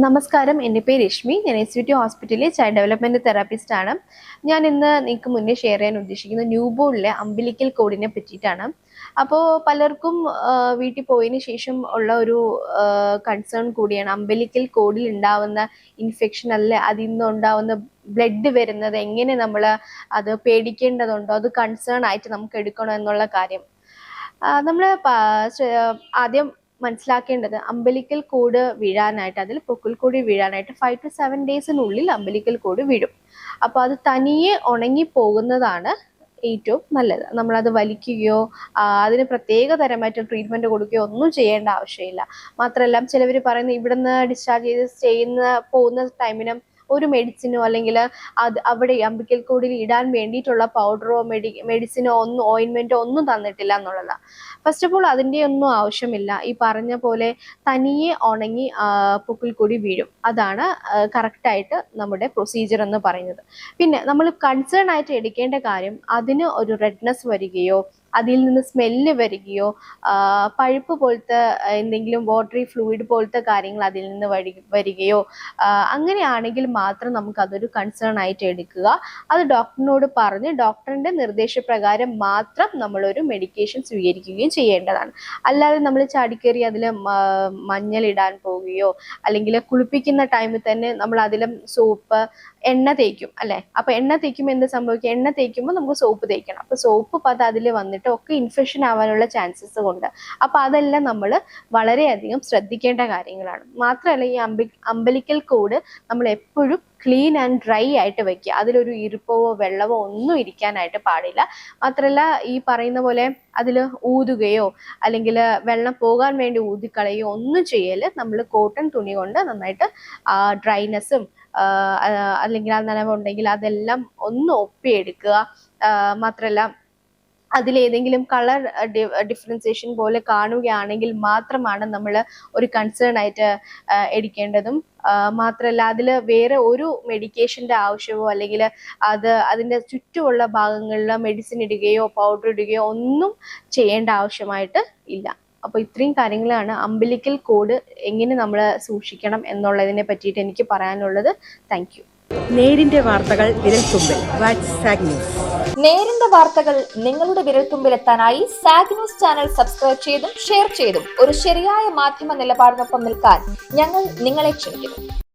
നമസ്കാരം, എൻ്റെ പേര് രശ്മി. ഞാൻ SVT ഹോസ്പിറ്റലിലെ ചൈൽഡ് ഡെവലപ്മെൻറ്റ് തെറാപ്പിസ്റ്റ് ആണ്. ഞാൻ ഇന്ന് നിങ്ങൾക്ക് മുന്നേ ഷെയർ ചെയ്യാൻ ഉദ്ദേശിക്കുന്നത് ന്യൂബോണിലെ അംബിലിക്കൽ കോഡിനെ പറ്റിയിട്ടാണ്. അപ്പോൾ പലർക്കും വീട്ടിൽ പോയതിന് ശേഷം ഉള്ള ഒരു കൺസേൺ കൂടിയാണ് അംബിലിക്കൽ കോഡിൽ ഉണ്ടാവുന്ന ഇൻഫെക്ഷൻ, അല്ലെ അതിൽ നിന്നുണ്ടാവുന്ന ബ്ലഡ് വരുന്നത് എങ്ങനെ നമ്മൾ അത് പേടിക്കേണ്ടതുണ്ടോ, അത് കൺസേൺ ആയിട്ട് നമുക്ക് എടുക്കണോ എന്നുള്ള കാര്യം. നമ്മൾ ആദ്യം മനസ്സിലാക്കേണ്ടത് അംബലിക്കൽ കോഡ് വീഴാനായിട്ട്, അതിൽ പൊക്കിൾ കോഡ് വീഴാനായിട്ട് 5 to 7 ഡേയ്സിനുള്ളിൽ അംബലിക്കൽ കോഡ് വീഴും. അപ്പോൾ അത് തനിയെ ഉണങ്ങി പോകുന്നതാണ് ഏറ്റവും നല്ലത്. നമ്മളത് വലിക്കുകയോ അതിന് പ്രത്യേക തരമായിട്ട് ട്രീറ്റ്മെന്റ് കൊടുക്കുകയോ ഒന്നും ചെയ്യേണ്ട ആവശ്യമില്ല. മാത്രമല്ല, ചിലവർ പറയുന്നത് ഇവിടുന്ന് ഡിസ്ചാർജ് ചെയ്ത് പോകുന്ന ടൈമിന് ഒരു മെഡിസിനോ അല്ലെങ്കിൽ അവിടെ അംബിക്കൽ കോഡിൽ ഇടാൻ വേണ്ടിയിട്ടുള്ള പൗഡറോ മെഡിസിനോ ഒന്നും ഓയിൻമെന്റോ ഒന്നും തന്നിട്ടില്ല എന്നുള്ളതാണ്. ഫസ്റ്റ് ഓഫ് ഓൾ അതിൻ്റെ ഒന്നും ആവശ്യമില്ല. ഈ പറഞ്ഞ പോലെ തനിയെ ഉണങ്ങി പൊക്കിൾ കോടി വീഴും. അതാണ് കറക്റ്റായിട്ട് നമ്മുടെ പ്രൊസീജിയർ എന്ന് പറയുന്നത്. പിന്നെ നമ്മൾ കൺസേൺ ആയിട്ട് എടുക്കേണ്ട കാര്യം, അതിന് ഒരു റെഡ്നെസ് വരികയോ അതിൽ നിന്ന് സ്മെല്ല് വരികയോ പഴുപ്പ് പോലത്തെ എന്തെങ്കിലും വാട്ടറി ഫ്ലൂയിഡ് പോലത്തെ കാര്യങ്ങൾ അതിൽ നിന്ന് വരികയോ അങ്ങനെയാണെങ്കിൽ മാത്രം നമുക്കതൊരു കൺസേൺ ആയിട്ട് എടുക്കുക. അത് ഡോക്ടറിനോട് പറഞ്ഞ് ഡോക്ടറിൻ്റെ നിർദ്ദേശപ്രകാരം മാത്രം നമ്മളൊരു മെഡിക്കേഷൻ സ്വീകരിക്കുകയും ചെയ്യേണ്ടതാണ്. അല്ലാതെ നമ്മൾ ചാടിക്കേറി അതിൽ മഞ്ഞളിടാൻ പോവുകയോ അല്ലെങ്കിൽ കുളിപ്പിക്കുന്ന ടൈമിൽ തന്നെ നമ്മൾ അതിലും സോപ്പ് എണ്ണ തേക്കും അല്ലേ. അപ്പോൾ എണ്ണ തേക്കുമ്പോൾ എന്ത് സംഭവിക്കും? എണ്ണ തേക്കുമ്പോൾ നമുക്ക് സോപ്പ് തേക്കണം. അപ്പോൾ സോപ്പ് പത അതിൽ വന്നിട്ട് ഒക്കെ ഇൻഫെക്ഷൻ ആവാനുള്ള ചാൻസസ് ഉണ്ട്. അപ്പോൾ അതെല്ലാം നമ്മൾ വളരെയധികം ശ്രദ്ധിക്കേണ്ട കാര്യങ്ങളാണ്. മാത്രമല്ല, ഈ അംബലിക്കൽ കോഡ് നമ്മൾ എപ്പോഴും ക്ലീൻ ആൻഡ് ഡ്രൈ ആയിട്ട് വെക്കുക. അതിലൊരു ഈർപ്പവോ വെള്ളമോ ഒന്നും ഇരിക്കാനായിട്ട് പാടില്ല. മാത്രമല്ല, ഈ പറയുന്ന പോലെ അതിൽ ഊതുകയോ അല്ലെങ്കിൽ വെള്ളം പോകാൻ വേണ്ടി ഊതിക്കളയോ ഒന്നും ചെയ്യൽ. നമ്മൾ കോട്ടൺ തുണി കൊണ്ട് നന്നായിട്ട് ഡ്രൈനെസ്സും അല്ലെങ്കിൽ ആ നനവുണ്ടെങ്കിൽ അതെല്ലാം ഒന്ന് ഒപ്പിയെടുക്കുക. മാത്രമല്ല, അതിലേതെങ്കിലും കളർ ഡിഫറൻസിയേഷൻ പോലെ കാണുകയാണെങ്കിൽ മാത്രമാണ് നമ്മൾ ഒരു കൺസേൺ ആയിട്ട് എടുക്കേണ്ടതും. മാത്രമല്ല, അതിൽ വേറെ ഒരു മെഡിക്കേഷൻ്റെ ആവശ്യമോ അല്ലെങ്കിൽ അതിൻ്റെ ചുറ്റുമുള്ള ഭാഗങ്ങളിൽ മെഡിസിൻ ഇടുകയോ പൗഡർ ഇടുകയോ ഒന്നും ചെയ്യേണ്ട ആവശ്യമായിട്ട് ഇല്ല. അപ്പോൾ ഇത്രയും കാര്യങ്ങളാണ് അംബിലിക്കൽ കോഡ് എങ്ങനെ നമ്മൾ സൂക്ഷിക്കണം എന്നുള്ളതിനെ പറ്റിയിട്ട് എനിക്ക് പറയാനുള്ളത്. Thank you. നേരിന്റെ വാർത്തകൾ വിരൽത്തുമ്പിൽ. Zag news. നേരിന്റെ വാർത്തകൾ നിങ്ങളുടെ വിരൽത്തുമ്പിലെത്താനായി സാഗ് ന്യൂസ് ചാനൽ സബ്സ്ക്രൈബ് ചെയ്തും ഷെയർ ചെയ്തും ഒരു ശരിയായ മാധ്യമ നിലപാടിനൊപ്പം നിൽക്കാൻ ഞങ്ങൾ നിങ്ങളെ ക്ഷണിക്കുന്നു.